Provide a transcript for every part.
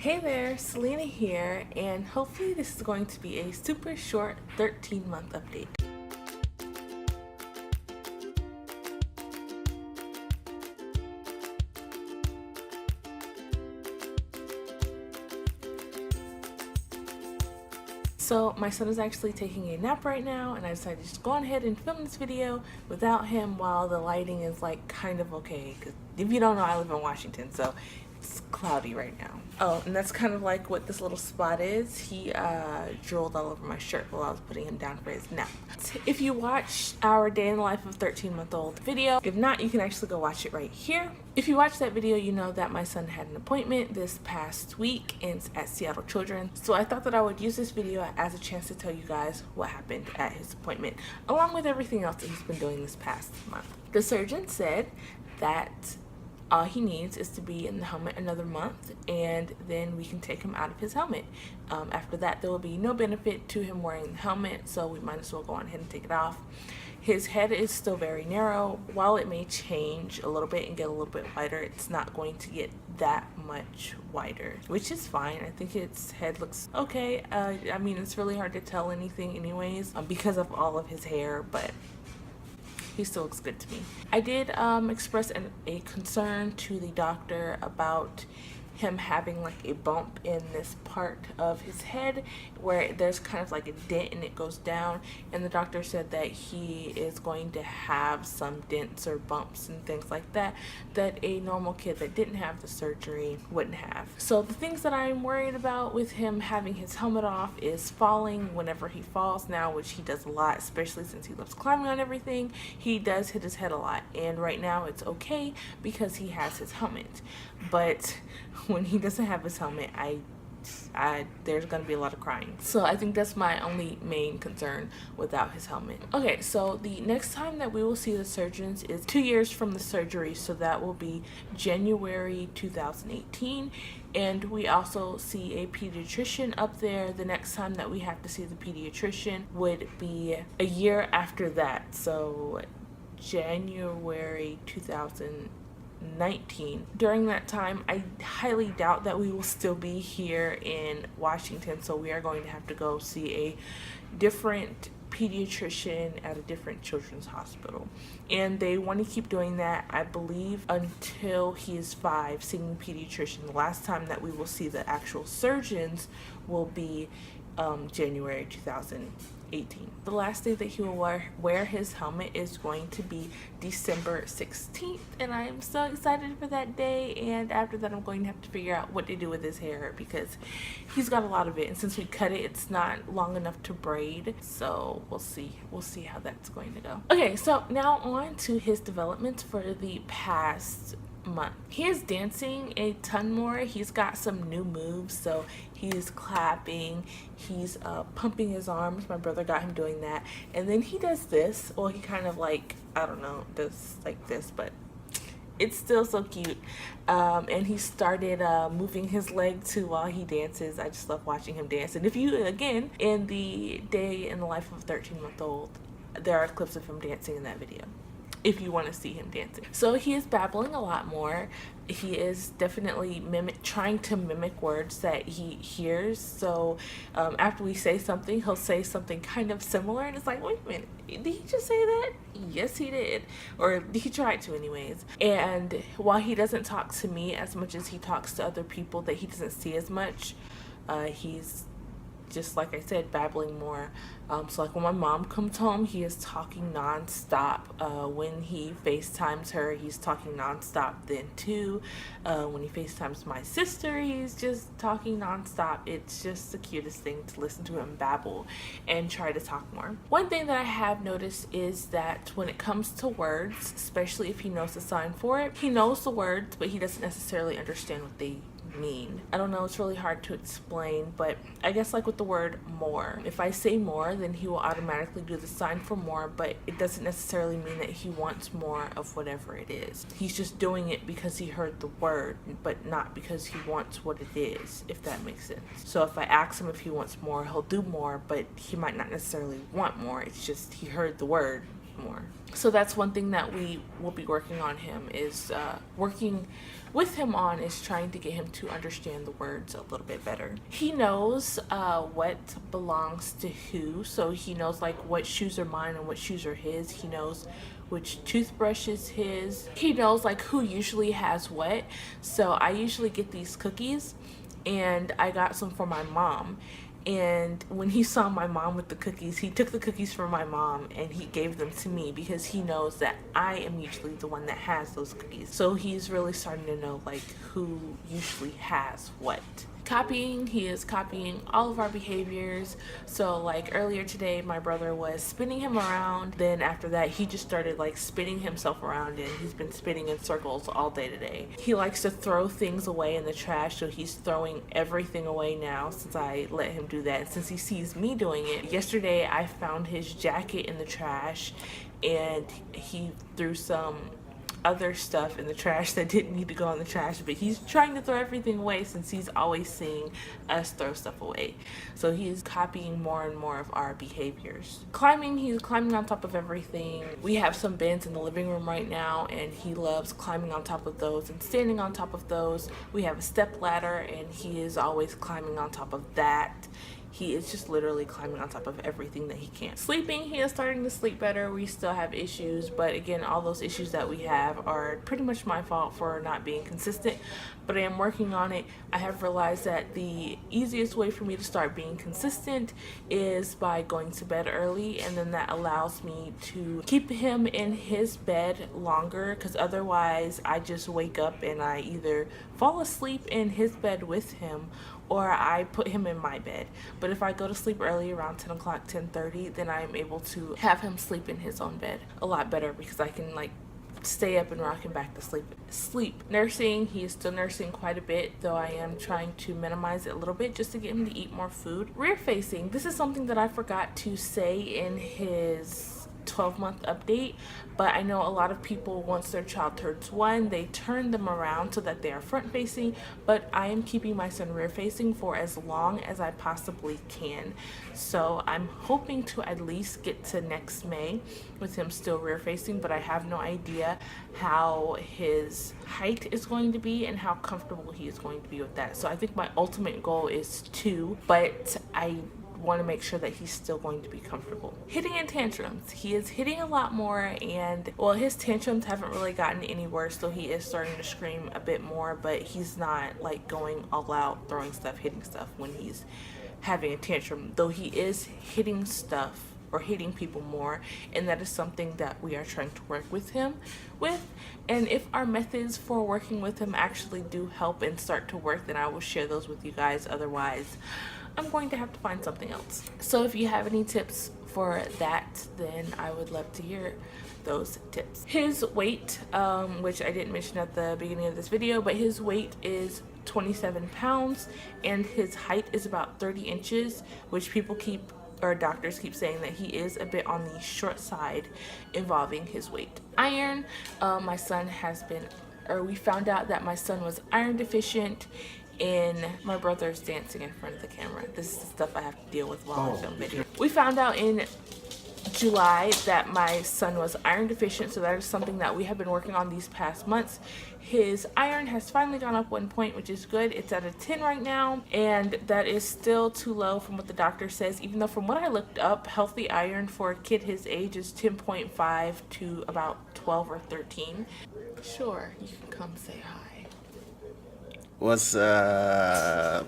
Hey there, Salina here, and hopefully this is going to be a super short 13-month update. So my son is actually taking a nap right now, and I decided to just go on ahead and film this video without him while the lighting is like kind of okay, because if you don't know, I live in Washington, so it's cloudy right now. Oh, and that's kind of like what this little spot is. He drooled all over my shirt while I was putting him down for his nap. If you watched our day in the life of a 13-month-old video, if not, you can actually go watch it right here. If you watched that video, you know that my son had an appointment this past week at Seattle Children's. So I thought that I would use this video as a chance to tell you guys what happened at his appointment, along with everything else that he's been doing this past month. The surgeon said that all he needs is to be in the helmet another month, and then we can take him out of his helmet. After that, there will be no benefit to him wearing the helmet, so we might as well go on ahead and take it off. His head is still very narrow. While it may change a little bit and get a little bit wider, it's not going to get that much wider, which is fine. I think his head looks okay. I mean, it's really hard to tell anything anyways because of all of his hair, but he still looks good to me. I did express a concern to the doctor about him having like a bump in this part of his head where there's kind of like a dent and it goes down, and the doctor said that he is going to have some dents or bumps and things like that a normal kid that didn't have the surgery wouldn't have. So the things that I'm worried about with him having his helmet off is falling whenever he falls now, which he does a lot, especially since he loves climbing on everything. He does hit his head a lot, and right now it's okay because he has his helmet. But when he doesn't have his helmet, there's gonna be a lot of crying. So I think that's my only main concern without his helmet. Okay, so the next time that we will see the surgeons is 2 years from the surgery, so that will be January 2018. And we also see a pediatrician up there. The next time that we have to see the pediatrician would be a year after that, so January 2019. During that time, I highly doubt that we will still be here in Washington, so we are going to have to go see a different pediatrician at a different children's hospital, and they want to keep doing that, I believe, until he is 5, seeing the pediatrician. The last time that we will see the actual surgeons will be January 2018. The last day that he will wear his helmet is going to be December 16th, and I am so excited for that day. And after that, I'm going to have to figure out what to do with his hair because he's got a lot of it, and since we cut it, it's not long enough to braid, so we'll see how that's going to go. Okay, so now on to his developments for the past month. He is dancing a ton more. He's got some new moves, so he's clapping, he's pumping his arms. My brother got him doing that, and then he does this. Well, he kind of like, I don't know, does like this, but it's still so cute. And he started moving his leg too while he dances. I just love watching him dance. And if you, again, in the day in the life of a 13-month-old, there are clips of him dancing in that video if you want to see him dancing. So he is babbling a lot more. He is definitely trying to mimic words that he hears. So after we say something, he'll say something kind of similar, and it's like, wait a minute, did he just say that? Yes, he did. Or he tried to anyways. And while he doesn't talk to me as much as he talks to other people that he doesn't see as much, he's just, like I said, babbling more. So like when my mom comes home, he is talking nonstop. When he FaceTimes her, he's talking nonstop then too. When he FaceTimes my sister, he's just talking nonstop. It's just the cutest thing to listen to him babble and try to talk more. One thing that I have noticed is that when it comes to words, especially if he knows the sign for it, he knows the words, but he doesn't necessarily understand what they mean. I don't know, it's really hard to explain, but I guess like with the word more, if I say more, then he will automatically do the sign for more, but it doesn't necessarily mean that he wants more of whatever it is. He's just doing it because he heard the word, but not because he wants what it is, if that makes sense. So if I ask him if he wants more, he'll do more, but he might not necessarily want more. It's just he heard the word more. So that's one thing that we will be working on him is working with him on is trying to get him to understand the words a little bit better. He knows what belongs to who, so he knows like what shoes are mine and what shoes are his. He knows which toothbrush is his. He knows like who usually has what. So I usually get these cookies, and I got some for my mom. And when he saw my mom with the cookies, he took the cookies from my mom and he gave them to me because he knows that I am usually the one that has those cookies. So he's really starting to know like who usually has what. Copying, he is copying all of our behaviors. So like earlier today, my brother was spinning him around. Then after that, he just started like spinning himself around, and he's been spinning in circles all day today. He likes to throw things away in the trash, so he's throwing everything away now since I let him do that. And since he sees me doing it, yesterday I found his jacket in the trash, and he threw some other stuff in the trash that didn't need to go in the trash, but he's trying to throw everything away since he's always seeing us throw stuff away. So he's copying more and more of our behaviors. Climbing, he's climbing on top of everything. We have some beds in the living room right now, and he loves climbing on top of those and standing on top of those. We have a step ladder, and he is always climbing on top of that. He is just literally climbing on top of everything that he can. Sleeping, he is starting to sleep better. We still have issues, but again, all those issues that we have are pretty much my fault for not being consistent, but I am working on it. I have realized that the easiest way for me to start being consistent is by going to bed early, and then that allows me to keep him in his bed longer, because otherwise I just wake up and I either fall asleep in his bed with him or I put him in my bed. But if I go to sleep early around 10 o'clock, 10:30, then I am able to have him sleep in his own bed a lot better, because I can like stay up and rock him back to sleep. Nursing, he is still nursing quite a bit, though I am trying to minimize it a little bit just to get him to eat more food. Rear facing, this is something that I forgot to say in his 12-month update, but I know a lot of people, once their child turns 1, they turn them around so that they are front facing, but I am keeping my son rear facing for as long as I possibly can. So I'm hoping to at least get to next May with him still rear facing, but I have no idea how his height is going to be and how comfortable he is going to be with that. So I think my ultimate goal is 2, but I want to make sure that he's still going to be comfortable. Hitting and tantrums. He is hitting a lot more, and well, his tantrums haven't really gotten any worse, so he is starting to scream a bit more, but he's not like going all out, throwing stuff, hitting stuff when he's having a tantrum, though he is hitting stuff or hitting people more, and that is something that we are trying to work with him with. And if our methods for working with him actually do help and start to work, then I will share those with you guys. Otherwise, I'm going to have to find something else. So if you have any tips for that, then I would love to hear those tips. His weight, which I didn't mention at the beginning of this video, but his weight is 27 pounds and his height is about 30 inches, which doctors keep saying that he is a bit on the short side involving his weight. Iron, my son has been, or we found out that my son was iron deficient. My brother's dancing in front of the camera. This is the stuff I have to deal with while I film video. We found out in July that my son was iron deficient, so that is something that we have been working on these past months. His iron has finally gone up 1 point, which is good. It's at a 10 right now, and that is still too low from what the doctor says, even though from what I looked up, healthy iron for a kid his age is 10.5 to about 12 or 13. Sure, you can come say hi. What's up?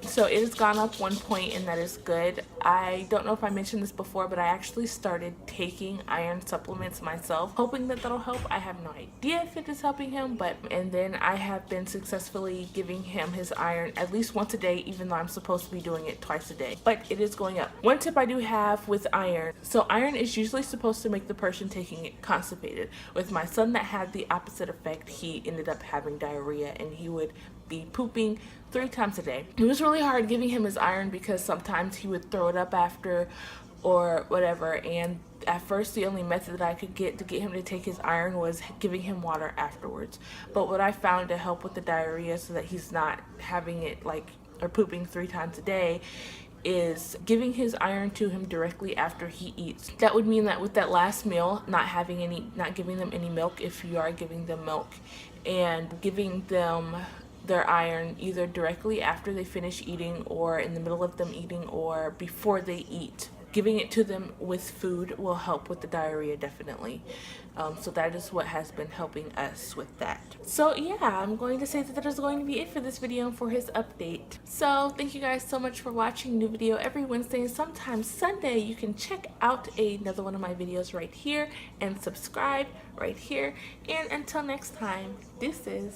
So it has gone up 1 point, and that is good. I don't know if I mentioned this before, but I actually started taking iron supplements myself, hoping that that'll help. I have no idea if it is helping him, and then I have been successfully giving him his iron at least once a day, even though I'm supposed to be doing it twice a day. But it is going up. One tip I do have with iron. So iron is usually supposed to make the person taking it constipated. With my son, that had the opposite effect. He ended up having diarrhea, and he would be pooping 3 times a day. It was really hard giving him his iron because sometimes he would throw it up after or whatever, and at first the only method that I could get to get him to take his iron was giving him water afterwards. But what I found to help with the diarrhea so that he's not having it or pooping 3 times a day is giving his iron to him directly after he eats. That would mean that with that last meal, not giving them any milk if you are giving them milk, and giving them their iron either directly after they finish eating or in the middle of them eating or before they eat. Giving it to them with food will help with the diarrhea, definitely. So that is what has been helping us with that. So yeah, I'm going to say that is going to be it for this video and for his update. So thank you guys so much for watching. New video every Wednesday and sometimes Sunday. You can check out another one of my videos right here and subscribe right here. And until next time, this is